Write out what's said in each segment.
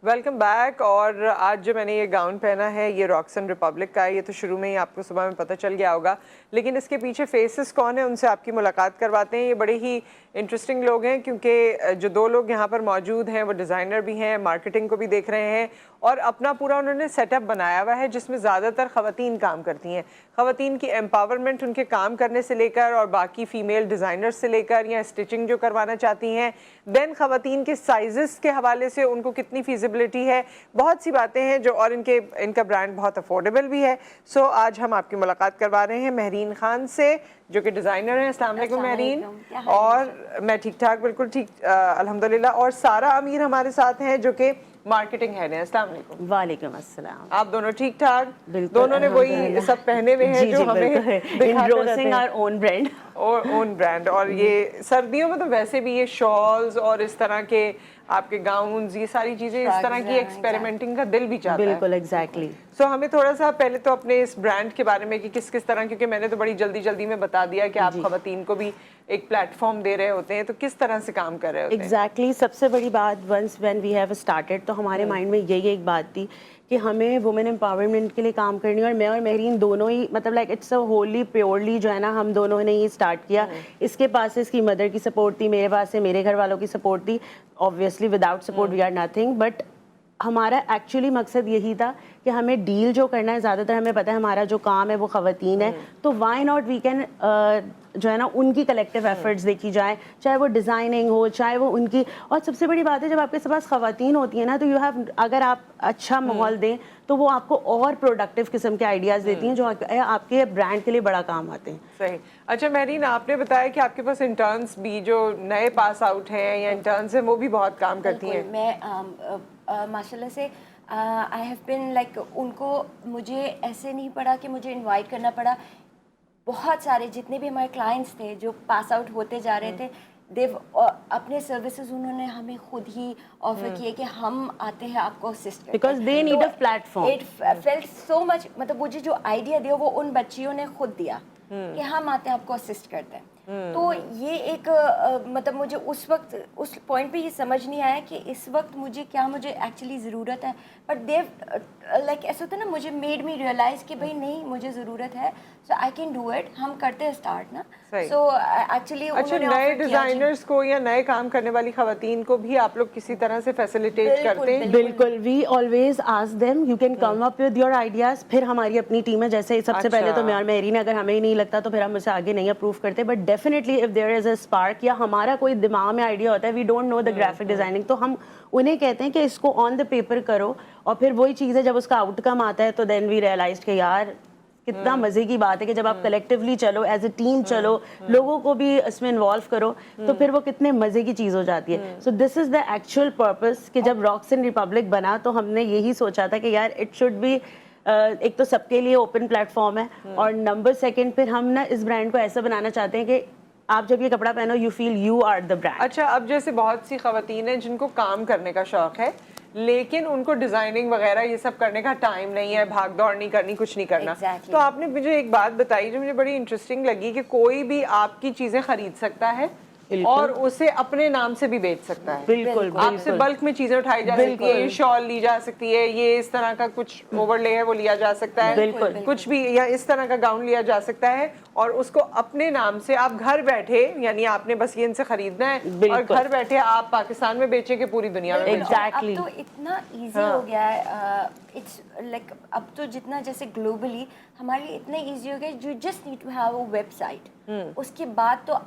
Welcome back. और आज जो मैंने ये गाउन पहना है ये रॉक्सन रिपब्लिक का है। ये तो शुरू में ही आपको सुबह में पता चल गया होगा, लेकिन इसके पीछे फेसेस कौन है उनसे आपकी मुलाकात करवाते हैं। ये बड़े ही इंटरेस्टिंग लोग हैं क्योंकि जो दो लोग यहाँ पर मौजूद हैं वो डिज़ाइनर भी हैं, मार्केटिंग को भी देख रहे हैं और अपना पूरा उन्होंने सेटअप बनाया हुआ है जिसमें ज़्यादातर ख़वातीन काम करती हैं। ख़वातीन की एम्पावरमेंट उनके काम करने से लेकर और बाकी फ़ीमेल डिज़ाइनर्स से लेकर या स्टिचिंग जो करवाना चाहती हैं, देन ख़वातीन के साइज़ के हवाले से उनको कितनी फीजिबिलिटी है, बहुत सी बातें हैं जो, और इनका ब्रांड बहुत अफोर्डेबल भी है। सो आज हम आपकी मुलाकात करवा रहे हैं महरीन खान से जो कि डिज़ाइनर हैं। अस्सलाम वालेकुम महरीन। और मैं ठीक ठाक, बिल्कुल ठीक अल्हम्दुलिल्लाह। और सारा अमीर हमारे साथ हैं जो कि मार्केटिंग हेड है। अस्सलाम वालेकुम। वालेकुम अस्सलाम। आप दोनों ठीक ठाक? दोनों ने वही सब पहने हुए हैं जो हमें एंडोर्सिंग आवर ओन ब्रांड और ओन ब्रांड। और ये सर्दियों में तो वैसे भी ये शॉल्स और इस तरह के आपके गाउन्स, ये सारी चीजें इस तरह की एक्सपेरिमेंटिंग का दिल भी चाहता है। बिल्कुल एग्जैक्टली। सो हमें थोड़ा सा पहले तो अपने इस ब्रांड के बारे में कि किस किस तरह, क्योंकि मैंने तो बड़ी जल्दी जल्दी में बता दिया कि आप खवातीन को भी एक प्लेटफॉर्म दे रहे होते हैं, तो किस तरह से काम कर रहे होते हैं? एग्जैक्टली। सबसे बड़ी बात, once when we have started तो हमारे माइंड में यही एक बात थी कि हमें वुमेन एम्पावरमेंट के लिए काम करनी है। और मैं और महरीन दोनों ही मतलब like it's a Holi purely जो है ना, हम दोनों ने ही स्टार्ट किया। इसके पास इसकी मदर की सपोर्ट थी, मेरे पास से मेरे घर वालों की सपोर्ट थी। Obviously without support we are nothing. But हमारा एक्चुअली मकसद यही था कि हमें डील जो करना है, ज़्यादातर हमें पता है हमारा जो काम है वो ख़वातीन है, तो वाई नॉट वी कैन जो है ना उनकी कलेक्टिव एफर्ट्स देखी जाए, चाहे वो डिज़ाइनिंग हो, चाहे वो उनकी। और सबसे बड़ी बात है जब आपके पास ख़वातीन होती है ना, तो यू हैव, अगर आप अच्छा माहौल दें तो वो आपको और प्रोडक्टिव किस्म के आइडियाज़ देती हैं जो आपके ब्रांड के लिए बड़ा काम आते हैं। सही। अच्छा महरीन, आपने बताया कि आपके पास इंटर्न्स भी जो नए पास आउट हैं या इंटर्न्स हैं वो भी बहुत काम करती हैं। मैं माशाल्लाह से आई हैव बीन लाइक, उनको मुझे ऐसे नहीं पड़ा कि मुझे इनवाइट करना पड़ा। बहुत सारे जितने भी हमारे क्लाइंट्स थे जो पास आउट होते जा रहे थे, देव अपने सर्विसेज उन्होंने हमें खुद ही ऑफर किए कि हम आते हैं आपको असिस्ट करते हैं, because they need a platform. It felt so much, मतलब मुझे जो आइडिया दिया वो उन बच्चियों ने खुद दिया कि हम आते हैं आपको असिस्ट करते हैं। तो ये एक मतलब मुझे उस वक्त उस पॉइंट पे ये समझ नहीं आया कि इस वक्त मुझे एक्चुअली ज़रूरत है। बट देव लाइक ऐसा होता है ना, मुझे मेड मी रियलाइज़ कि भाई नहीं, मुझे ज़रूरत है, सो आई कैन डू इट। हम करते हैं स्टार्ट ना। सो एक्चुअली अच्छा, नए डिजाइनर्स को या नए काम करने वाली खवातीन को भी आप लोग किसी तरह से फैसिलिटेट करते हैं? बिल्कुल, we always ask them you can come up with your ideas. फिर हमारी अपनी टीम है, जैसे सबसे पहले तो मैं और मेरीन, अगर हमें ही नहीं लगता तो फिर हम उसे आगे नहीं अप्रूव करते। But definitely if there is a spark या हमारा कोई दिमाग में आइडिया होता है, we don't know the graphic designing, तो हम उन्हें कहते हैं कि इसको ऑन द पेपर करो। और फिर वही चीज़ है, जब उसका आउटकम आता है तो देन वी रियलाइज कि यार कितना मजे की बात है कि जब आप कलेक्टिवली चलो, एज ए टीम चलो, लोगों को भी इसमें इन्वॉल्व करो, तो फिर वो कितने मजे की चीज हो जाती है। So this is the actual purpose कि जब रॉक्सन रिपब्लिक बना तो हमने यही सोचा था कि यार इट शुड बी एक तो सबके लिए ओपन प्लेटफॉर्म है, और नंबर सेकंड फिर हम ना इस ब्रांड को ऐसा बनाना चाहते हैं कि आप जब ये कपड़ा पहनो you feel you are the brand. अच्छा, अब जैसे बहुत सी खवातीन हैं जिनको काम करने का शौक है लेकिन उनको डिजाइनिंग वगैरह ये सब करने का टाइम नहीं है, भाग दौड़ नहीं करनी, कुछ नहीं करना। तो आपने मुझे एक बात बताई जो मुझे बड़ी इंटरेस्टिंग लगी कि कोई भी आपकी चीजें खरीद सकता है और उसे अपने नाम से भी बेच सकता है। बिल्कुल, आपसे बल्क में चीजें उठाई जा सकती है, ये शॉल ली जा सकती है, ये इस तरह का कुछ ओवरले है वो लिया जा सकता है, कुछ भी, या इस तरह का गाउन लिया जा सकता है और उसको अपने नाम से आप घर बैठे, यानी आपने बस ये इनसे खरीदना है और घर बैठे आप पाकिस्तान में बेचेंगे, पूरी दुनिया में। एग्जैक्टली। अब तो इतना इजी हो गया है, इट्स लाइक अब तो जितना जैसे ग्लोबली हमारे लिए इतना इजी हो गया, you just need to have a website. उसके बाद तो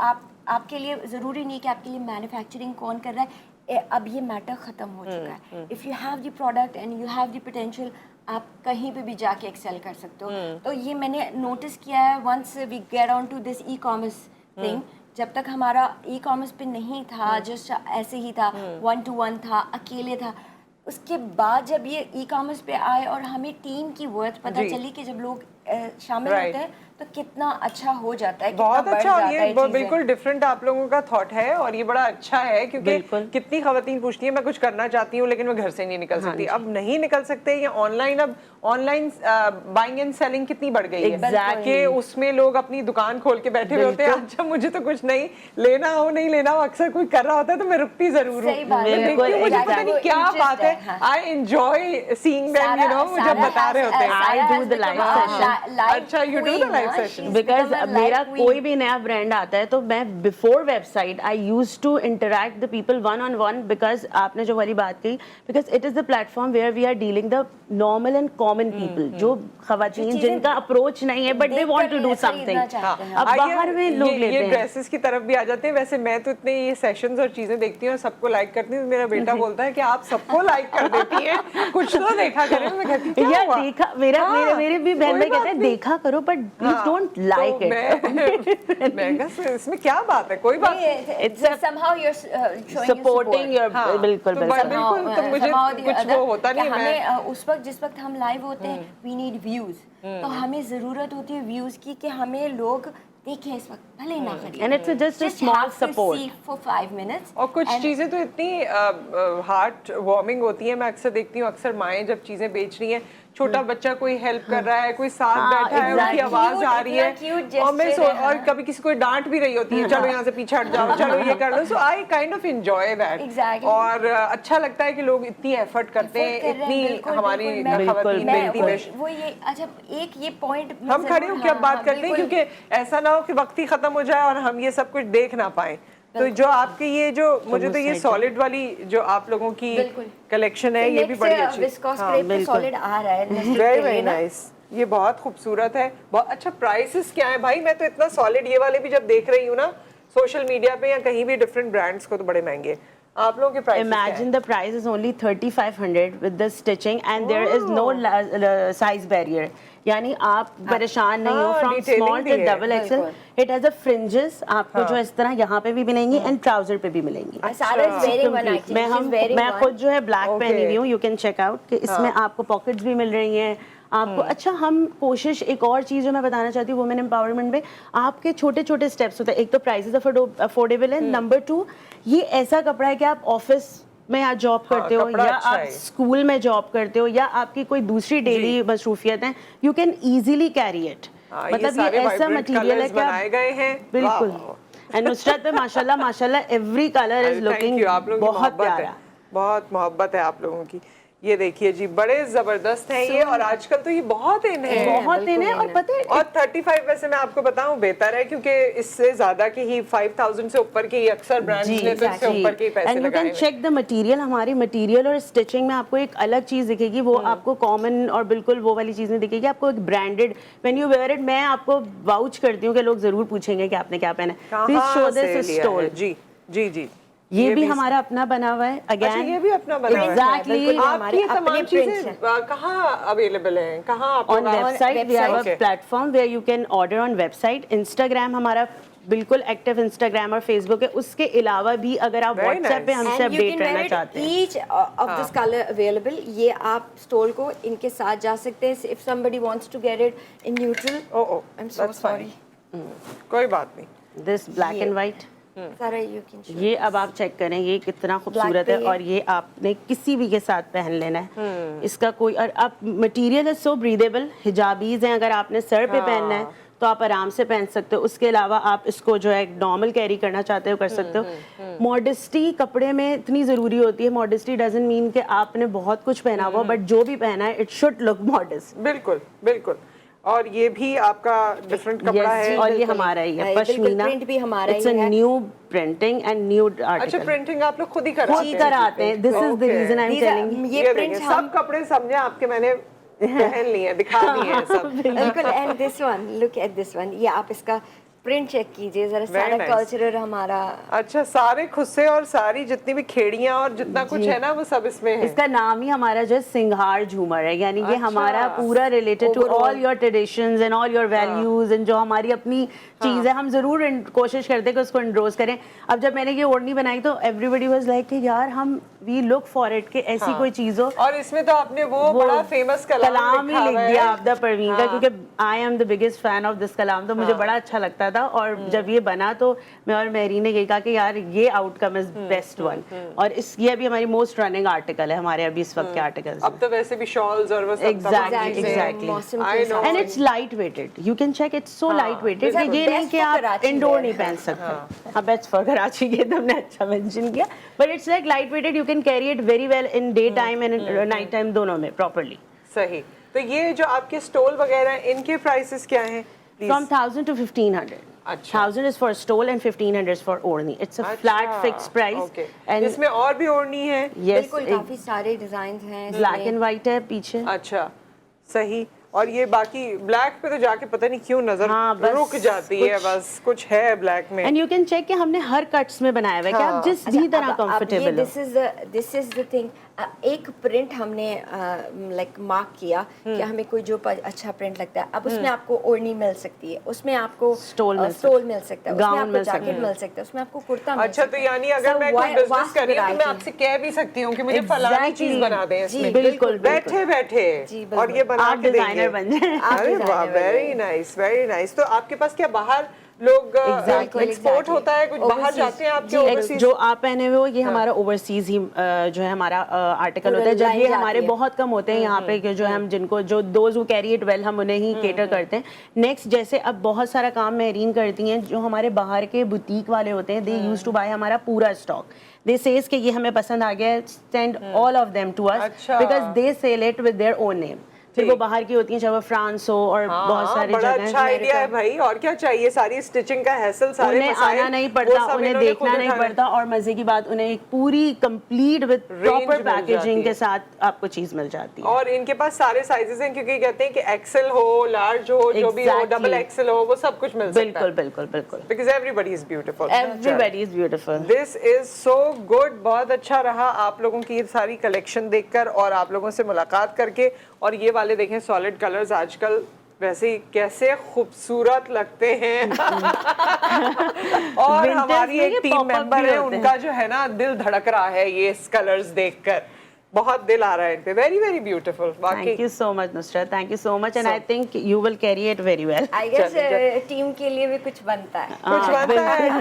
आपके लिए ज़रूरी नहीं कि आपके लिए मैन्युफैक्चरिंग कौन कर रहा है, अब ये मैटर ख़त्म हो चुका है। If you have the product and you have the potential, आप कहीं पे भी जाके एक्सेल कर सकते हो। तो ये मैंने नोटिस किया है, once we get on to this e commerce thing, जब तक हमारा ई कॉमर्स पे नहीं था, जस्ट ऐसे ही था, 1-to-1 था, अकेले था, उसके बाद जब ये ई कॉमर्स पे आए और हमें टीम की वर्थ पता चली कि जब लोग शामिल Right. होते हैं तो कितना अच्छा हो जाता है, बहुत कितना बढ़ अच्छा, और जाता ये है चीज़ें। बिल्कुल डिफरेंट आप लोगों का थॉट है और ये बड़ा अच्छा है क्योंकि बिल्कुल। कितनी खवातीन पूछती है मैं कुछ करना चाहती हूँ लेकिन मैं घर से नहीं निकल सकती। अब नहीं निकल सकते, ये ऑनलाइन, अब ऑनलाइन बाइंग एंड सेलिंग कितनी बढ़ गई है Exactly. कि उसमें लोग अपनी दुकान खोल के बैठे हुए होते हैं। अच्छा मुझे तो कुछ नहीं लेना हो नहीं लेना हो, अक्सर कोई कर रहा होता है तो मैं रुकती जरूर हूँ, सही बात है, मैं देखती हूँ, मुझे exactly, पता नहीं वो क्या interest बात है। हाँ। I enjoy seeing them, you know, मुझे बता रहे होते हैं। I do the live session. अच्छा, you do the live session. Because मेरा कोई भी नया ब्रांड आता है तो मैं before website I use to interact the people one on one, because आपने जो वाली बात कही, because it is the platform where we are dealing the normal and common people, जो खवातीन चीजें जिनका अप्रोच नहीं है but they want to do something. अब बाहर में लोग लेते ये हैं। ड्रेसेस की तरफ भी आ जाते हैं। वैसे मैं तो इतने ये सेशंस और चीजें देखती हूँ और सबको लाइक करती हूँ। मेरा बेटा बोलता है कि आप सबको लाइक कर देती है, कुछ तो देखा करें। मैं कहती हूँ, क्या यार हुआ? देखा, मेरा हाँ, मेरे भी बहन कोई भाई बात कहते हैं नहीं। देखा करो but please don't like it. मैं कहा इसमें क्या बात है, कोई बात नहीं। It's somehow you're showing supporting your हाँ, बिल्कुल तो बिल्कुल। बिल्कुल, तो मुझे कुछ वो होता नहीं है। हमें उस वक्त जिस वक्त हम लाइव होते हैं वी नीड व्यूज, तो हमें जरूरत होती है व्यूज की कि हमें लोग देखें इस वक्त, भले ही ना करें, And it's just a small have to support. see for 5 minutes। और कुछ चीजें तो इतनी हार्ट वार्मिंग होती है। मैं अक्सर देखती हूँ, अक्सर माएँ जब चीजें बेच रही हैं, छोटा बच्चा कोई हेल्प कर रहा है, कोई साथ हाँ, बैठा है, उसकी exactly. आवाज आ रही है, इतना cute और मैं gesture है, और हाँ। कभी किसी को डांट भी रही होती है, चलो यहाँ से पीछे हट जाओ, चलो ये कर लो। So I kind of enjoy that. Exactly. और अच्छा लगता है कि लोग इतनी एफर्ट करते हैं, इतनी हमारी खवातीन मिलती है। वो ये अच्छा एक ये पॉइंट हम खड़े होकर अब बात करते हैं क्योंकि ऐसा ना हो कि वक्त ही खत्म हो जाए और हम ये सब कुछ देख ना पाए। तो जो आपके ये जो मुझे तो ये सॉलिड वाली जो आप लोगों की कलेक्शन है ये भी बड़ी अच्छी, विस्कोस क्रेप पे सॉलिड आ रहा है। Very very nice. ये बहुत खूबसूरत है, बहुत अच्छा। प्राइसेस क्या है भाई? मैं तो इतना सॉलिड ये वाले भी जब देख रही हूँ ना सोशल मीडिया पे या कहीं भी डिफरेंट ब्रांड्स को, तो बड़े महंगे। आप लोगों के price Imagine the price is only 3,500 with the stitching and there is no size barrier. यानी आप परेशान नहीं हो, from detailing small भी to है। double XL. It has a fringes, आपको जो इस तरह यहाँ पे भी मिलेंगी and trouser पे भी मिलेंगी। Sarah is wearing one actually. मैं खुद जो है ब्लैक Okay. पहनी हुई हूँ, you can check out कि इसमें आपको पॉकेट्स भी मिल रही हैं आपको। अच्छा, हम कोशिश, एक और चीज़ जो मैं बताना चाहती हूँ वुमेन एम्पावरमेंट में, आपके छोटे छोटे स्टेप्स होते हैं। एक तो प्राइसेस अफोर्डेबल है, नंबर 2 ये ऐसा कपड़ा है कि आप ऑफिस में आप जॉब करते हो कपड़ा या अच्छा आप है। स्कूल में जॉब करते हो या आपकी कोई दूसरी डेली मसरूफियत है, you can easily carry it. मतलब ये ऐसा मटेरियल है कि बनाए गए हैं, बिल्कुल। एंड नुसरत पे माशाल्लाह एवरी कलर इज लुकिंग बहुत प्यारा। बहुत मोहब्बत है आप लोगों की। ये देखिए जी, बड़े जबरदस्त हैं ये, और आजकल तो ये बहुत इन है, बहुत इन है। और पता है, और 35 वैसे मैं आपको बताऊं बेहतर है क्योंकि इससे ज्यादा के ही 5000 से ऊपर के ही अक्सर ब्रांड्स ने तो इससे ऊपर के ही पैसे एंड यू लगाए कैन चेक द मटेरियल। हमारी मटेरियल और स्टिचिंग में आपको एक अलग चीज दिखेगी, वो आपको कॉमन और बिल्कुल वो वाली चीज नहीं दिखेगी, आपको एक branded. When you wear it, मैं आपको वाउच करती हूँ कि लोग जरूर पूछेंगे कि आपने क्या पहना है। Please show this stole. जी जी जी, ये भी हमारा अपना बना हुआ है। अच्छा, अगेन ये भी अपना बना हुआ है। एग्जैक्टली। आपकी ये तमाम चीजें कहाँ अवेलेबल हैं? कहाँ आप on website we have a Okay. Platform where you can order on website. Instagram हमारा बिल्कुल एक्टिव इंस्टाग्राम और फेसबुक है। उसके अलावा भी अगर आप Very व्हाट्सएप पे nice. हमसे अपडेट रहना चाहते हैं, each of this color available, ये आप स्टोल को इनके साथ जा सकते हैं। if somebody wants to get it in neutral, I'm so that's fine. sorry, कोई बात नहीं। दिस ब्लैक एंड वाइट, सारा you can show। ये अब आप चेक करें ये कितना खूबसूरत पे है, और ये आपने किसी भी के साथ पहन लेना है। इसका कोई, और आप मटेरियल है सो ब्रीदेबल। हिजाबीज हैं, अगर आपने सर पे पहनना है तो आप आराम से पहन सकते हो। उसके अलावा आप इसको जो है नॉर्मल कैरी करना चाहते हो कर सकते हो। मॉडेस्टी कपड़े में इतनी ज़रूरी होती है। मॉडेस्टी डजंट मीन कि आपने बहुत कुछ पहना हुआ, बट जो भी पहना है इट शुड लुक मॉडेस्ट। बिल्कुल बिल्कुल। और ये भी आपका डिफरेंट कपड़ा है, और ये हमारा ही है पश्मीना। प्रिंट भी हमारा इट्स अ ही है। न्यू प्रिंटिंग एंड न्यू अच्छा आर्टिकल। प्रिंटिंग आप लोग खुद ही कराते खुद कराते हैं। This is the reason I am telling. ये ये प्रिंट देखिए, सब कपड़े समझे आपके मैंने पहन लिए हैं, दिखा दिए हैं सब। बिल्कुल। And this one, look at this one, ये आप इसका प्रिंट चेक कीजिए जरा, Very सारा nice. कल्चरल हमारा। अच्छा, सारे खुस्से और सारी जितनी भी खेड़ियां और जितना कुछ है ना वो सब इसमें है। इसका नाम ही हमारा जो है सिंघार झूमर है, यानी ये अच्छा। हमारा पूरा related to Overall. All your traditions and all your values and जो हमारी अपनी चीज है, हम जरूर कोशिश करते हैं कि उसको एंडोर्स करें। अब जब मैंने ये ओढ़नी बनाई तो एवरीबॉडी वाज लाइक कि यार हम वी लुक फॉर इट कि ऐसी कोई चीज हो। और इसमें तो आपने वो बड़ा फेमस कलाम ही लिखा लिख हुआ है। दिया आपदा परवीन का, क्योंकि I am the biggest fan of this कलाम, तो मुझे बड़ा अच्छा लगता था। और जब ये बना तो मैं और मेहरी ने यही कहा कि यार ये आउटकम इज बेस्ट वन, और इस ये अभी हमारी मोस्ट रनिंग आर्टिकल है हमारे अभी इस वक्त के आर्टिकल्स। अब तो वैसे भी शॉल्स और वो सब एग्जैक्टली मौसम I के know. हिसाब एंड से। It's light weighted, you can check it's so light weighted कि ये नहीं Best कि for आप Karachi इंडोर wear नहीं है। पहन सकते। हाँ, बेस्ट फॉर कराची, ये तुमने अच्छा मेंशन किया, but it's like light weighted, you can carry it very well in day time and night time दोनों में प्रॉपर्ली। सही। तो ये जो आपके स्टोल वगैरह हैं, इनके प्राइसेस क्या हैं? From 1000 to 1500. अच्छा। 1000 is for stole and 1500 is for orni. It's a flat fixed price. Okay. And इसमें और भी ओढ़नी है? yes, बिल्कुल काफी सारे डिजाइन हैं black and white है पीछे। अच्छा, सही। और ये बाकी ब्लैक पे तो जाके पता नहीं क्यों नजर बस रुक जाती है, बस कुछ है ब्लैक में। एंड यू कैन चेक कि हमने हर कट्स में बनाया हुआ है कि आप जिस भी तरह कंफर्टेबल हो। दिस इज द थिंग, एक प्रिंट हमने लाइक मार्क किया कि हमें कोई जो अच्छा प्रिंट लगता है, अब उसमें आपको ओढ़नी मिल सकती है, उसमें आपको स्टोल मिल सकता है, उसमें गाउन आपको मिल जैकेट मिल सकता है, उसमें आपको कुर्ता मिल अच्छा, सकता तो है। यानी अगर मैं कोई बिजनेस कर रही हूँ तो मैं आपसे कह भी सकती हूँ कि मुझे फलानी चीज बना दें इसमें। बिल्कुल, बैठे बैठे और ये बना आप के डिजाइनर देंगे। बन जाए। अरे वाह, वेरी नाइस, वेरी नाइस। तो आपके पास क्या बाहर लोग एक्सपोर्ट होता है, कुछ बाहर जाते हैं आपके ओवरसीज? जो आप पहने हुए हो ये हमारा ओवरसीज ही जो है हमारा आर्टिकल होता है। जब ये हमारे बहुत कम होते हैं यहाँ पे कि जो हम जिनको जो those who carry it well हम उन्हें ही केटर करते हैं। नेक्स्ट, जैसे अब बहुत सारा काम मेहरीन करती हैं, जो हमारे बाहर के बुटीक वाले होते हैं, दे यूज्ड टू बाय हमारा पूरा स्टॉक। दे सेज कि ये हमें पसंद आ गया है, send all of them to us because they sell it with their own name. फिर वो बाहर की होती हैं, चाहे वो फ्रांस हो और बहुत सारी बड़ा जगह। अच्छा आइडिया है भाई, और क्या चाहिए? सारी स्टिचिंग का हैसल, सारे उन्हें मसाइल, आना नहीं वो पड़ता, सब उन्हें इन्होंने देखना खुद नहीं उठाने। पड़ता, और मजे की बात उन्हें एक पूरी कंप्लीट विद प्रॉपर मिल जाती पैकेजिंग है। के साथ आपको चीज मिल जाती है। और इनके पास सारे साइजेस हैं, क्योंकि कहते हैं कि एक्सेल हो, लार्ज हो, जो भी हो, Exactly. डबल एक्सेल हो, वो सब कुछ मिल सकता है। बिल्कुल बिल्कुल बिल्कुल। Because everybody is beautiful. Everybody is beautiful. This is so good. बहुत अच्छा रहा आप लोगों की ये सारी कलेक्शन देखकर और आप लोगों से मुलाकात करके। और ये वाले देखें सॉलिड कलर्स आजकल वैसे ही कैसे खूबसूरत लगते हैं। और हमारी एक टीम मेंबर है, उनका जो है ना दिल धड़क रहा है ये कलर्स देखकर, बहुत दिल आ रहा है इन पे। Very very beautiful. Thank you so much Nusrat, thank you so much, and I think you will carry it very well. I guess team के लिए भी कुछ बनता है। कुछ बनता है।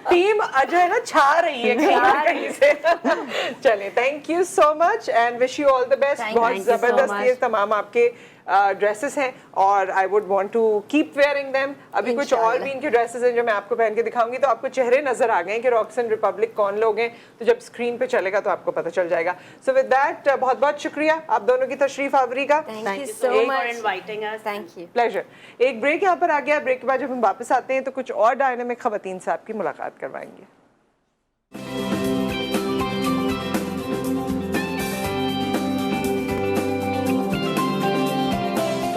टीम जो है ना छा रही है कहीं ना कहीं से। चलिए, thank you so much and wish you all the best. बहुत you so जबरदस्त much. ये तमाम आपके ड्रेसेस हैं और I would want to keep wearing them. अभी कुछ और भी इनके ड्रेसेस हैं जो मैं आपको पहन के दिखाऊंगी, तो आपको चेहरे नजर आ गए कि रॉक्सन रिपब्लिक कौन लोग हैं, तो जब स्क्रीन पे चलेगा तो आपको पता चल जाएगा। सो विद दैट बहुत बहुत शुक्रिया आप दोनों की तशरीफ आवरी का। Thank you so much for inviting us. Thank you. Pleasure. एक ब्रेक यहाँ पर आ गया। ब्रेक के बाद जब हम वापस आते हैं तो कुछ और डायनामिक खवातीन से आपकी मुलाकात करवाएंगे।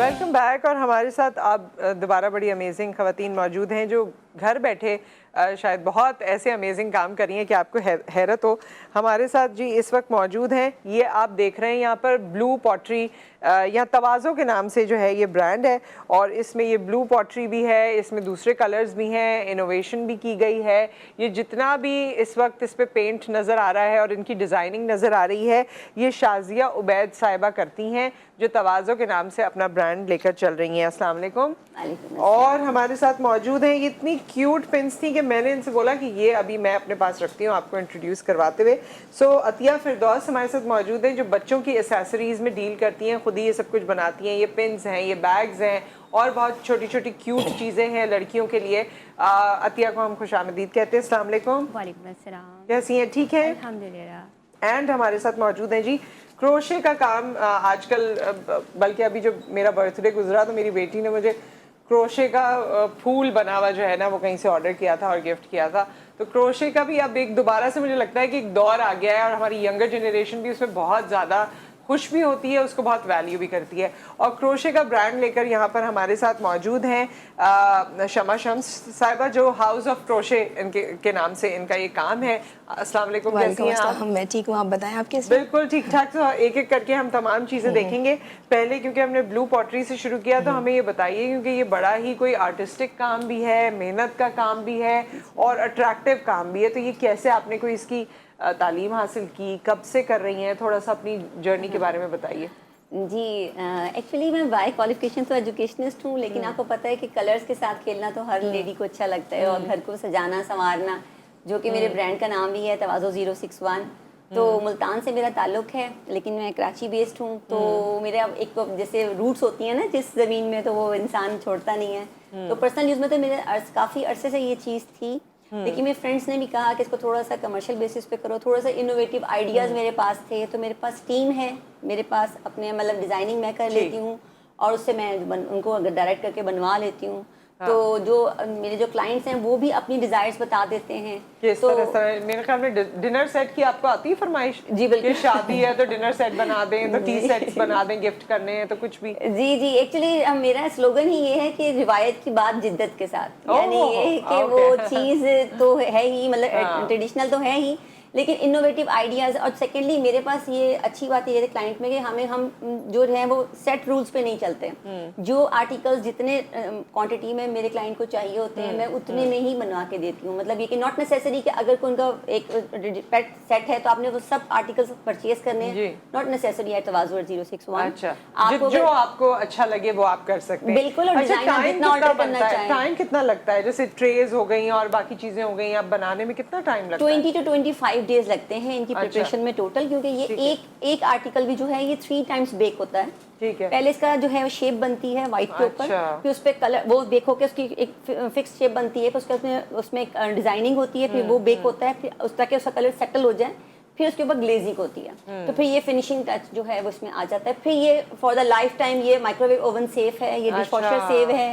Welcome back. और हमारे साथ आप दोबारा बड़ी अमेजिंग खवातीन मौजूद हैं जो घर बैठे शायद बहुत ऐसे अमेजिंग काम करी हैं कि आपको हैरत हो। हमारे साथ जी इस वक्त मौजूद हैं, ये आप देख रहे हैं यहाँ पर ब्लू पॉटरी, यहाँ तवाज़ो के नाम से जो है ये ब्रांड है, और इसमें ये ब्लू पॉटरी भी है, इसमें दूसरे कलर्स भी हैं, इनोवेशन भी की गई है। ये जितना भी इस वक्त इस पर पेंट नज़र आ रहा है और इनकी डिज़ाइनिंग नज़र आ रही है, ये शाजिया उबैद साहिबा करती हैं, जो तवाज़ो के नाम से अपना ब्रांड लेकर चल रही हैं। अस्सलाम वालेकुम। और हमारे साथ मौजूद हैं, ये इतनी क्यूट पिन्स थी कि मैंने इनसे बोला कि ये अभी मैं अपने पास रखती हूँ आपको इंट्रोड्यूस करवाते हुए। सो अतिया फिरदौस हमारे साथ मौजूद हैं जो बच्चों की एसेसरीज में डील करती हैं, खुद ही ये सब कुछ बनाती हैं। ये पिन्स हैं, ये बैग्स हैं और बहुत छोटी छोटी क्यूट चीज़ें हैं लड़कियों के लिए। अतिया को हम खुशामदीद कहते हैं। अस्सलाम वालेकुम। वालेकुम अस्सलाम। कैसी हैं? ठीक है अल्हम्दुलिल्लाह। एंड हमारे साथ मौजूद हैं जी क्रोशे का काम आजकल, बल्कि अभी जो मेरा बर्थडे गुजरा तो मेरी बेटी ने मुझे क्रोशे का फूल बना हुआ जो है ना वो कहीं से ऑर्डर किया था और गिफ्ट किया था। तो क्रोशे का भी अब एक दोबारा से मुझे लगता है कि एक दौर आ गया है और हमारी यंगर जनरेशन भी उसमें बहुत ज़्यादा खुश भी होती है, उसको बहुत वैल्यू भी करती है। और क्रोशे का ब्रांड लेकर यहाँ पर हमारे साथ मौजूद हैं शमा शम्स साहिबा, जो हाउस ऑफ क्रोशे इनके के नाम से इनका ये काम है। अस्सलाम वालेकुम, कैसी हैं आप? मैं ठीक हूँ, आप बताएं आप कैसे? बिल्कुल ठीक ठाक। तो एक एक करके हम तमाम चीज़ें देखेंगे। पहले क्योंकि हमने ब्लू पॉटरी से शुरू किया, तो हमें ये बताइए, क्योंकि ये बड़ा ही कोई आर्टिस्टिक काम भी है, मेहनत का काम भी है और अट्रैक्टिव काम भी है, तो ये कैसे आपने कोई इसकी तालीम हासिल की, कब से कर रही हैं? थोड़ा सा अपनी जर्नी के बारे में बताइए। जी, एक्चुअली मैं बाय क्वालिफिकेशन तो एजुकेशनिस्ट हूँ, लेकिन आपको पता है कि कलर्स के साथ खेलना तो हर लेडी को अच्छा लगता है, और घर को सजाना संवारना, जो कि मेरे ब्रांड का नाम भी है तवाज़ो 061। तो मुल्तान से मेरा ताल्लुक है, लेकिन मैं कराची बेस्ड हूँ। तो मेरा एक जैसे रूट्स होती हैं ना जिस ज़मीन में, तो वो इंसान छोड़ता नहीं है। तो पर्सनल यूज़ में तो मेरे काफ़ी अरसे से ये चीज़ थी, लेकिन मेरे फ्रेंड्स ने भी कहा कि इसको थोड़ा सा कमर्शियल बेसिस पे करो, थोड़ा सा इनोवेटिव आइडियाज़ मेरे पास थे। तो मेरे पास टीम है, मेरे पास अपने मतलब डिज़ाइनिंग मैं कर लेती हूँ, और उससे मैं उनको अगर डायरेक्ट करके बनवा लेती हूँ। तो जो मेरे जो क्लाइंट्स हैं वो भी अपनी डिज़ायर्स बता देते हैं। किस तरह से? मेरे ख्याल में डिनर सेट की आपको आती है फरमाइश? जी बिल्कुल। शादी है तो डिनर सेट बना दें, तो टी सेट्स बना दें, गिफ्ट करने हैं तो कुछ भी। जी जी, एक्चुअली मेरा स्लोगन ही ये है कि रिवायत की बात जिद्दत के साथ, यानी ये है कि वो चीज़ तो है ही, मतलब ट्रेडिशनल तो है ही, लेकिन इनोवेटिव आइडियाज़। और सेकेंडली मेरे पास ये अच्छी बात ये है क्लाइंट में कि हम जो है वो सेट रूल्स पे नहीं चलते। जो आर्टिकल्स जितने क्वांटिटी में मेरे क्लाइंट को चाहिए होते हैं, मैं उतने में ही बनवा के देती हूँ। मतलब ये कि नॉट नेसेसरी कि अगर कोई उनका एक पेट सेट है तो आपने वो सब आर्टिकल्स परचेज करने हैं, नॉट नेसेसरी है तवाज़ो 061। अच्छा, जो आपको अच्छा लगे वो आप कर सकते हैं। बिल्कुल। और डिजाइन जितना ऑर्डर करना चाहें। टाइम कितना लगता है? जैसे ट्रेज हो गई और बाकी चीजें हो गई, आप बनाने में कितना टाइम लगता है? 20 to 25 डेज लगते हैं इनकी प्रिपरेशन में टोटल, क्योंकि ये एक आर्टिकल भी जो है ये 3 टाइम्स बेक होता है। ठीक है। पहले इसका जो है शेप बनती है व्हाइट के ऊपर, फिर उस पे कलर वो बेक होकर उसकी एक फिक्स शेप बनती है, फिर उसमें डिजाइनिंग होती है, फिर वो बेक होता है, फिर उस ताकि उसका कलर सेटल हो जाए, फिर उसके ऊपर ग्लेजिंग होती है। तो फिर ये फिनिशिंग टच जो है वो इसमें आ जाता है। फिर ये फॉर द लाइफ टाइम ये माइक्रोवेव ओवन सेफ है, ये डिशवॉशर सेव है,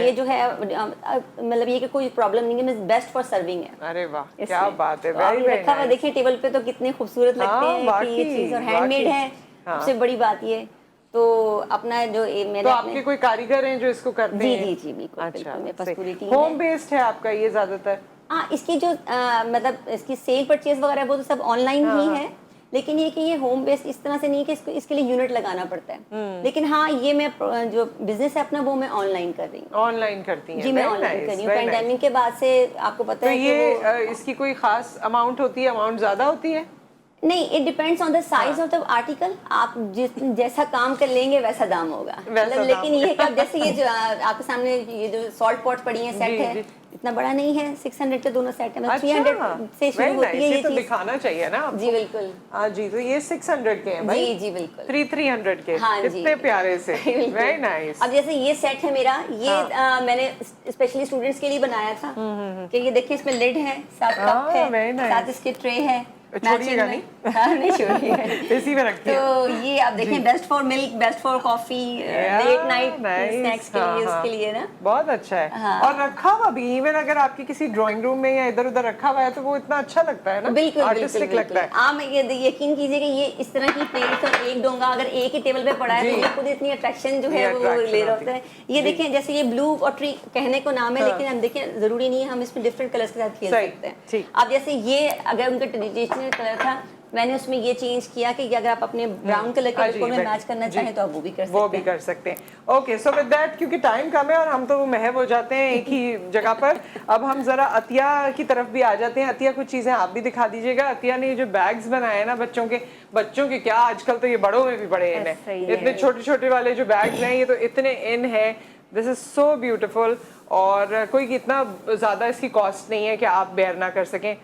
ये जो है मतलब ये कि कोई प्रॉब्लम नहीं है, बेस्ट फॉर सर्विंग है। अरे वाह, क्या बात है। वेरी रखा हुआ देखिए टेबल पे तो कितने खूबसूरत लगते हैं कि ये चीज, और हैंडमेड है, सबसे बड़ी बात ये। तो अपना जो मैंने तो आपके कोई कारीगर हैं जो इसको करते हैं? जी जी बिल्कुल। अच्छा, मेरे पास पूरी टीम है। होम बेस्ड है आपका ये ज्यादातर? हाँ, इसकी जो मतलब इसकी सेल परचेज वगैरह वो तो सब ऑनलाइन ही है, लेकिन ये कि ये होम बेस्ड इस तरह से नहीं कि इसके लिए यूनिट लगाना पड़ता है। लेकिन हाँ, ये मैं जो बिजनेस है अपना वो मैं ऑनलाइन कर रही हूँ। ऑनलाइन करती हैं? जी मैं ऑनलाइन कर रही हूँ। पैंडेमिक के बाद से आपको पता है ये इसकी कोई खास अमाउंट होती है? अमाउंट ज्यादा होती है? नहीं, it depends on the size of the article. आप जैसा काम कर लेंगे वैसा दाम होगा, मतलब। लेकिन ये कि जैसे ये जो आपके सामने ये जो सॉल्ट पॉट पड़ी है सेट है, इतना बड़ा नहीं है, 600 के दोनों सेट है, मतलब 300 से शुरू होती है ये तो चीज। दिखाना चाहिए ना आपको। जी बिल्कुल। हाँ जी, तो ये 600 के हैं भाई? जी जी बिल्कुल। 300 के। हाँ जी, कितने प्यारे से, वेरी नाइस। अब जैसे ये सेट है मेरा, ये मैंने स्पेशली स्टूडेंट्स के लिए बनाया था कि ये देखिए इसमें लिड है, साथ कप है, साथ इसके ट्रे है। छोड़िएगा नहीं? हाँ, नहीं छोड़िएगा, इसी में रखिए। तो ये आप देखें, best for milk, best for coffee, late night snacks के लिए, उसके लिए ना बहुत अच्छा है। और रखा हुआ भी, इवन अगर आपके किसी ड्राइंग रूम में या इधर उधर रखा हुआ है तो वो इतना अच्छा लगता है ना, बिल्कुल आर्टिस्टिक लगता है। आप यकीन कीजिए कि ये इस तरह की प्लेट और एक डोंगा अगर एक ही टेबल पे पड़ा है तो ये खुद इतनी अट्रैक्शन जो है वो ले रहा होता है। ये देखें, जैसे ये ब्लू और ट्री कहने को नाम है, लेकिन हम देखें जरूरी नहीं है, हम इसमें डिफरेंट कलर्स के साथ खेल सकते हैं। अब जैसे ये अगर उनका ट्रेडिशनल कलर था, मैंने उसमें ये चेंज किया कि अगर आप अपने ब्राउन कलर के बिल्कुल में मैच करना चाहें तो आप वो भी कर सकते हैं। ओके, सो विद दैट, क्योंकि टाइम कम है और हम तो महव हो जाते हैं एक ही जगह पर, अब हम जरा अतिया की तरफ भी आ जाते हैं। अतिया, कुछ चीजें आप भी दिखा दीजिएगा। अतिया ने ये जो बैग्स बनाए हैं ना बच्चों के क्या, आजकल तो ये बड़ों में भी बड़े इन है, इतने छोटे छोटे वाले जो बैग्स हैं ये तो इतने इन है। दिस इज सो ब्यूटिफुल, और कोई इतना ज्यादा इसकी कॉस्ट नहीं है कि आप बेयर ना कर सकें।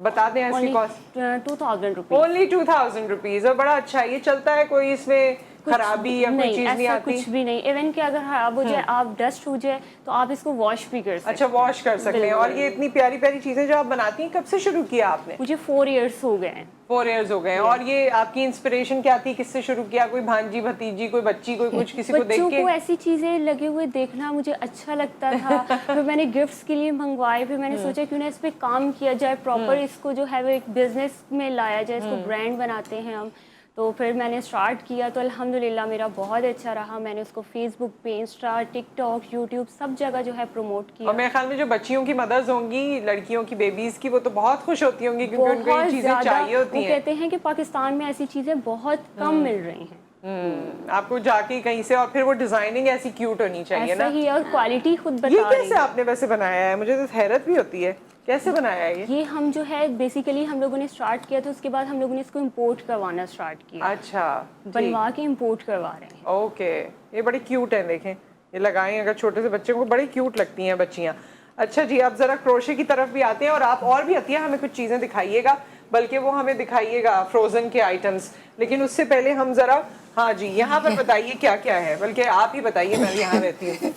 बता दें इसकी कॉस्ट? 2000 रुपीज। Only 2000 rupees. और बड़ा अच्छा है, ये चलता है, कोई इसमें खराबी या कोई चीज नहीं आती? कुछ भी नहीं। इवन कि अगर खराब हो जाए, आप डस्ट हो जाए तो आप इसको वॉश भी कर सकते हैं। अच्छा, वॉश कर सकते हैं। और ये इतनी प्यारी प्यारी चीजें जो आप बनाती हैं, कब से शुरू किया आपने? मुझे 4 इयर्स हो गए हैं। 4 इयर्स हो गए। और ये आपकी इंस्पिरेशन क्या थी, किससे शुरू किया? कोई भांजी भतीजी, कोई बच्ची, कोई कुछ, किसी को देख के? बच्चों को ऐसी चीजें लगे हुए देखना मुझे अच्छा लगता था। फिर मैंने गिफ्ट्स के लिए मंगवाए, फिर मैंने सोचा क्यों ना इस पे काम किया जाए, प्रॉपर इसको जो है वो एक बिजनेस में लाया जाए, इसको ब्रांड बनाते हैं हम। तो फिर मैंने स्टार्ट किया तो अल्हम्दुलिल्लाह मेरा बहुत अच्छा रहा। मैंने उसको फेसबुक पे, इंस्टा, टिकटॉक, यूट्यूब सब जगह जो है प्रमोट किया। और मेरे ख्याल में जो बच्चियों की मदर्स होंगी, लड़कियों की, बेबीज की, वो तो बहुत खुश होती होंगी क्योंकि उनको ये बहुत चीजें ज़्यादा, चाहिए होती वो हैं। कहते हैं कि पाकिस्तान में ऐसी चीज़ें बहुत कम मिल रही हैं। आपको जाके कहीं से, और फिर वो डिजाइनिंग ऐसी क्यूट होनी चाहिए ऐसा ना। ही है, और क्वालिटी खुद ये बता रही कैसे है। आपने वैसे बनाया है, मुझे तो हैरत भी होती है, कैसे बनाया है ये? ये हम जो है बेसिकली हम लोगों ने स्टार्ट किया था, उसके बाद हम लोगों ने इसको इंपोर्ट करवाना स्टार्ट किया। अच्छा, बनवा के इंपोर्ट करवा रहे हैं। ओके, ये बड़ी क्यूट है, देखें ये लगाएं अगर छोटे से बच्चे को, बड़ी क्यूट लगती हैं बच्चियाँ। अच्छा जी, अब जरा क्रोशे की तरफ भी आते हैं, और आप और भी अतिया हमें कुछ चीज़ें दिखाइएगा, बल्कि वो हमें दिखाइएगा फ्रोजन के आइटम्स। लेकिन उससे पहले हम जरा, हाँ जी, यहाँ पर बताइए क्या क्या है, बल्कि आप ही बताइए, मैं यहाँ रहती हूँ।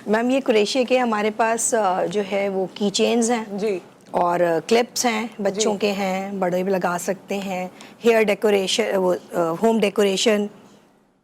मैम ये क्रोशे के हमारे पास जो है वो की चेन्स हैं जी, और क्लिप्स हैं, बच्चों के हैं, बड़े भी लगा सकते हैं, हेयर डेकोरेशन, वो होम डेकोरेशन।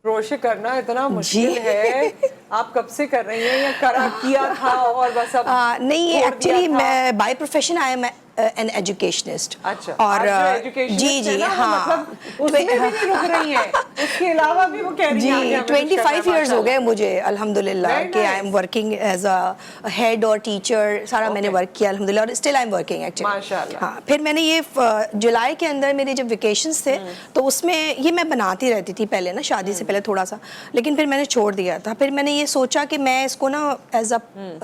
क्रोशे करना इतना मुश्किल है, आप कब से कर रही हैं या करा किया था और बस अब नहीं, छोड़ एक्चुअली दिया था? मैं by profession I am an educationist. अच्छा, और आप जो educationist जी है जी ना, वो हाँ, मतलब उसमें भी नहीं रुक रही हैं, उसके अलावा भी वो कह रही हैं जी 25 इयर्स हो गए मुझे अल्हम्दुलिल्लाह Very कि I nice. Am working as a head और टीचर, सारा मैंने वर्क किया अल्हम्दुलिल्लाह, और still I am working actually माशाल्लाह। हाँ, फिर मैंने ये जुलाई के अंदर मेरे जब वेकेशंस थे तो उसमें ये मैं बनाती रहती थी पहले ना, शादी से पहले थोड़ा सा, लेकिन फिर मैंने छोड़ दिया था। फिर मैंने ये सोचा कि मैं इसको ना एज अ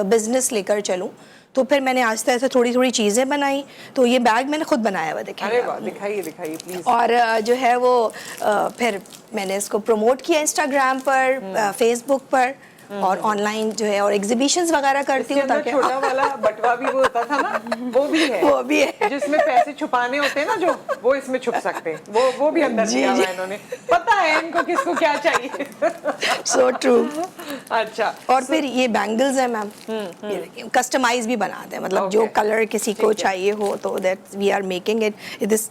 बिजनेस लेकर चलूँ, तो फिर मैंने आस्ते आस्ते थोड़ी थोड़ी चीज़ें बनाई। तो ये बैग मैंने खुद बनाया हुआ, देखिए। अरे वाह, दिखाइए दिखाइए प्लीज। और जो है वो फिर मैंने इसको प्रमोट किया इंस्टाग्राम पर, फेसबुक पर, और ऑनलाइन जो है, और एग्जीबिशंस वगैरह करती हूँ ताकि छोटा वाला बटवा भी वो होता था ना, वो भी है, वो भी है, जिसमें पैसे छुपाने होते हैं ना, जो वो इसमें छुप सकते हैं, वो भी अंदर दिया हुआ है इन्होंने, पता है इनको किसको क्या चाहिए। So true. अच्छा, और फिर ये बैंगल्स है मैम, कस्टमाइज भी बनाते हैं, मतलब जो Okay. कलर किसी को चाहिए हो तो that we are making it.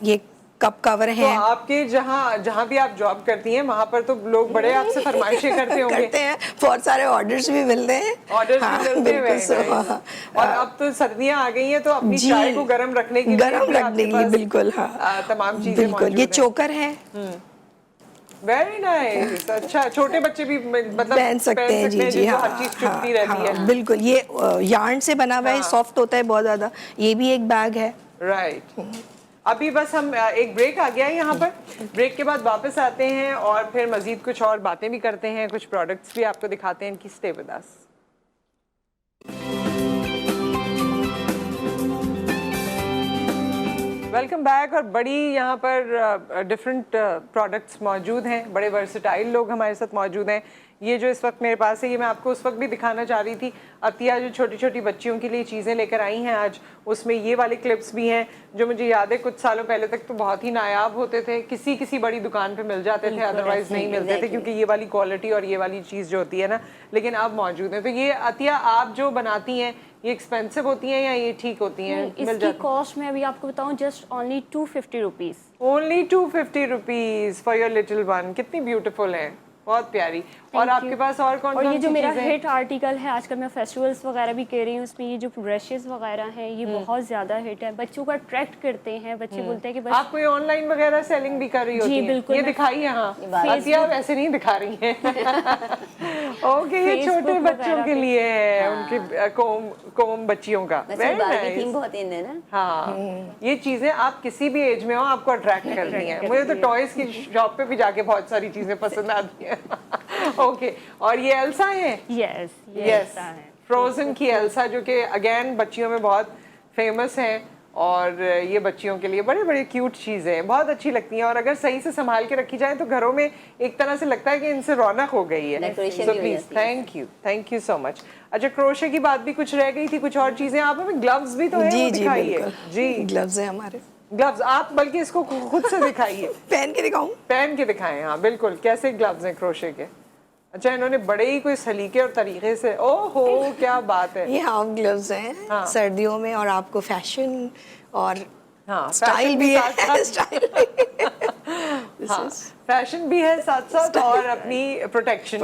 ये कप कवर तो है। आपके जहाँ भी आप जॉब करती हैं वहाँ पर तो लोग बड़े आपसे फरमाइशें करते होंगे, करते हैं, बहुत सारे ऑर्डर्स भी मिलते हैं। ऑर्डर्स हाँ, भी मिलते हैं, बिल्कुल very so, nice. और अब तो सर्दियाँ आ गई हैं तो अपनी जी, चाय को गर्म रखने के लिए गर्म भी रखने आपके के लिए पास, बिल्कुल हाँ, तमाम चीजें बिल्कुल। मौजूद ये हैं। चोकर है, वेरी नाइस। अच्छा, छोटे बच्चे भी मतलब पहन सकते हैं, जी जी जिनको हाँ, हर चीज चुभती रहती है। बिल्कुल। ये यार्न से बना हुआ है, सॉफ्ट होता है बहुत ज्यादा। ये भी एक बैग है। राइट, अभी बस हम एक ब्रेक आ गया है यहाँ पर, ब्रेक के बाद वापस आते हैं और फिर मजीद कुछ और बातें भी करते हैं, कुछ प्रोडक्ट्स भी आपको दिखाते हैं इनकी। Stay with us. Welcome back. और बड़ी यहाँ पर डिफरेंट प्रोडक्ट्स मौजूद हैं, बड़े वर्सटाइल लोग हमारे साथ मौजूद हैं। ये जो इस वक्त मेरे पास है, ये मैं आपको उस वक्त भी दिखाना चाह रही थी। अतिया जो छोटी छोटी बच्चियों के लिए चीज़ें लेकर आई हैं आज, उसमें ये वाले क्लिप्स भी हैं जो मुझे याद है कुछ सालों पहले तक तो बहुत ही नायाब होते थे, किसी बड़ी दुकान पे मिल जाते थे, अदरवाइज नहीं मिलते थे, क्योंकि ये वाली क्वालिटी और ये वाली चीज़ जो होती है ना, लेकिन अब मौजूद है। तो ये अतिया आप जो बनाती हैं, ये एक्सपेंसिव होती हैं या ये ठीक होती हैं? इसकी कॉस्ट मैं अभी आपको बताऊं, just only 250 rupees. Only 250 rupees for your little one. कितनी ब्यूटीफुल है, बहुत प्यारी। और आपके पास और कौन और कौन ये जो सी मेरा चीज़ें हैं? हिट आर्टिकल है, आजकल मैं फेस्टिवल्स वगैरह भी कह रही हूँ, उसमें ये जो ब्रशेस वगैरह हैं ये बहुत ज़्यादा हिट है, बच्चों को अट्रैक्ट करते हैं। बच्चे बोलते हैं कि बस आप कोई ऑनलाइन वगैरह सेलिंग भी कर रही होती हैं? बिल्कुल, ये मैं दिखाई यहाँ, अतिया वैसे नहीं दिखा रही हैं। ओके, ये छोटे Facebook बच्चों वगैरह के पे। लिए है, उनके कोम बच्चियों का। वैसे Very बार्बी nice. थीम बहुत इन है ना। हाँ, ये चीजें आप किसी भी एज में हो आपको अट्रैक्ट करती हैं। मुझे तो टॉयज की शॉप पे भी जाके बहुत सारी चीजें पसंद आती हैं। ओके, और ये एल्सा है? यस यस, फ्रोजन की एल्सा, जो कि अगेन बच्चियों में बहुत फेमस है, और ये बच्चियों के लिए बड़े बड़े क्यूट चीज़ें हैं, बहुत अच्छी लगती हैं, और अगर सही से संभाल के रखी जाए तो घरों में एक तरह से लगता है कि इनसे रौनक हो गई है। Decoration सो की प्लीज, वजह से। Thank you so much. अच्छा, क्रोशे की बात भी कुछ रह गई थी, कुछ और चीज़ें आप हमें ग्लव्स भी तो है, जी वो जी दिखाइए। बिल्कुल, जी, ग्लव्स है हमारे। ग्लव्स आप बल्कि इसको खुद से दिखाइए। पहन के दिखाऊं? पहन के दिखाएं, हाँ बिल्कुल। कैसे ग्लव्स हैं क्रोशे के? अच्छा, इन्होंने बड़े ही कोई सलीके और तरीके से, ओहो क्या बात है। ये हाफ ग्लव्स हैं, हाँ। सर्दियों में, और आपको फैशन और हाँ, स्टाइल fashion भी साथ है, साथ। स्टाइल हाँ, फैशन भी है साथ साथ, और अपनी प्रोटेक्शन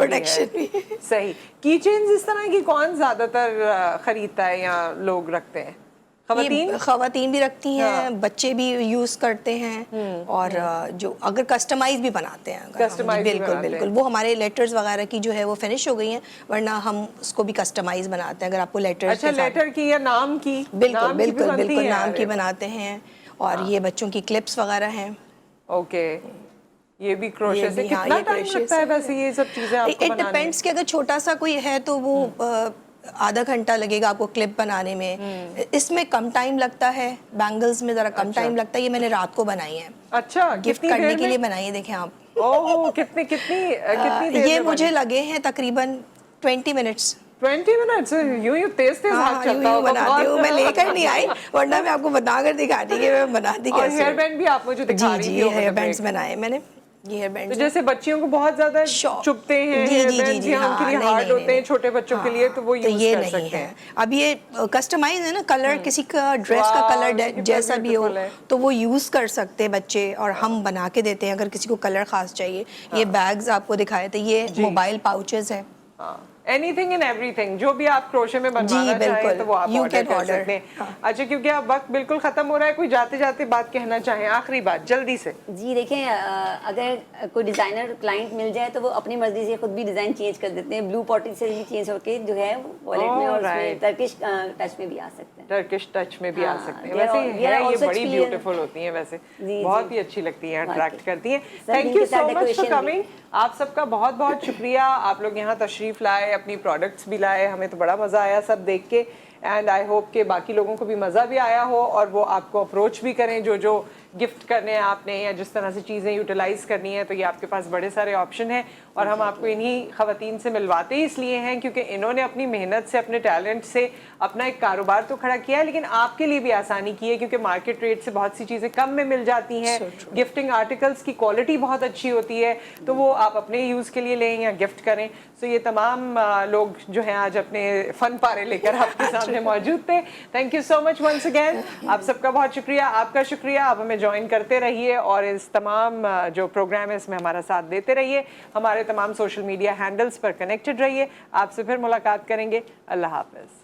भी है। सही। की चेन्स इस तरह की कौन ज्यादातर खरीदता है या लोग रखते हैं? खवातीन भी रखती हैं, बच्चे भी यूज़ करते हैं और जो अगर कस्टमाइज भी बनाते हैं Customize भी बिल्कुल बनाते बिल्कुल। वो हमारे लेटर्स वगैरह की जो है वो फिनिश हो गई हैं, वरना हम उसको भी कस्टमाइज बनाते हैं। अगर आपको लेटर्स अच्छा, लेटर की या नाम की? बिल्कुल नाम की भी बिल्कुल बनती बिल्कुल है? नाम अरे की वाह। बनाते हैं। और ये बच्चों की क्लिप्स वगैरह हैं। ओके, ये भी क्रोशे ये से भी, हाँ, कितना ये टाइम crochet लगता है से वैसे ये सब चीजें आपको इट बनाने में? डिपेंड्स कि अगर छोटा सा कोई है तो वो आधा घंटा लगेगा आपको क्लिप बनाने में। इसमें कम टाइम लगता है, बैंगल्स में ज़रा कम टाइम लगता है। ये मैंने रात को बनाई है, अच्छा, गिफ्ट कितनी करने देर के में? लिए बनाई है। देखें आप, ओह, कितनी देर ये में मुझे बनी? लगे हैं तकरीबन 20 मिनट्स। 20 मिनट्स? यूं तेज हाँ हाथ हाँ, चलता यूं होगा बनाती हूँ बहुत। मैं, लेकर नहीं आई, वरना मैं आपको बताकर दिखाती कि मैं बनाती और कैसे हेयर हूँ। बैंड भी आप मुझे दिखा जी रही जी, थी ये over here the bands break। बनाए मैंने, ये हेयर तो बैंड्स जैसे बच्चियों को बहुत ज्यादा चुभते हैं हेयर बैंड्स या उनके लिए हार्ड होते हैं छोटे बच्चों के लिए, तो वो यूज ये कर नहीं सकते है। हैं। अब ये कस्टमाइज है ना, कलर किसी का ड्रेस का वाह, ये कलर कितना जैसा भी हो beautiful है। तो वो यूज कर सकते हैं बच्चे, और हम बना के देते हैं अगर किसी को कलर खास चाहिए। ये बैग्स आपको दिखाए थे, ये मोबाइल पाउचेस है। एनीथिंग एंड एवरीथिंग, जो भी आप क्रोशे में बनवाना जी, चाहें बिल्कुल। तो वो आप You ऑर्डर can कर order, सकते हैं। हाँ। अच्छा, क्योंकि अब वक्त बिल्कुल खत्म हो रहा है, कोई जाते जाते बात कहना चाहें, आखिरी बात जल्दी से? जी देखें, अगर कोई डिज़ाइनर क्लाइंट मिल जाए तो वो अपनी मर्जी से खुद भी डिज़ाइन चेंज कर देते हैं। ब्लू पॉटी से भी चेंज होके जो है वॉलेट में और उसमें टर्किश टच में भी आ सकते हैं। टर्किश टच में भी आ हाँ, सकते हैं। they are वैसे all- they है are ये also बड़ी experience- ब्यूटीफुल होती हैं वैसे, जी, बहुत जी। ही अच्छी लगती हैं, वाकई। अट्रैक्ट करती हैं। सब थैंक इनके यू साथ सो मच फॉर decoration भी। कमिंग। आप सबका बहुत बहुत शुक्रिया, आप लोग यहाँ तशरीफ़ लाए, अपनी प्रोडक्ट्स भी लाए, हमें तो बड़ा मज़ा आया सब देख के। एंड आई होप कि बाकी लोगों को भी मज़ा भी आया हो और वो आपको अप्रोच भी करें, जो गिफ्ट करने हैं आपने या जिस तरह से चीज़ें यूटिलाइज़ करनी है, तो ये आपके पास बड़े सारे ऑप्शन हैं। और हम आपको इन्हीं ख़वातीन से मिलवाते ही इसलिए हैं क्योंकि इन्होंने अपनी मेहनत से, अपने टैलेंट से अपना एक कारोबार तो खड़ा किया है, लेकिन आपके लिए भी आसानी की है, क्योंकि मार्केट रेट से बहुत सी चीज़ें कम में मिल जाती हैं। गिफ्टिंग आर्टिकल्स की क्वालिटी बहुत अच्छी होती है, तो वो आप अपने यूज़ के लिए लें या गिफ्ट करें। सो ये तमाम लोग जो हैं आज अपने फ़न पारे लेकर आपके सामने मौजूद थे। Thank you so much once again, आप सबका बहुत शुक्रिया, आपका शुक्रिया। आप हमें ज्वाइन करते रहिए और इस तमाम जो प्रोग्राम है इसमें हमारा साथ देते रहिए। हमारे तमाम सोशल मीडिया हैंडल्स पर कनेक्टेड रहिए। आपसे फिर मुलाकात करेंगे। अल्लाह हाफ़िज़।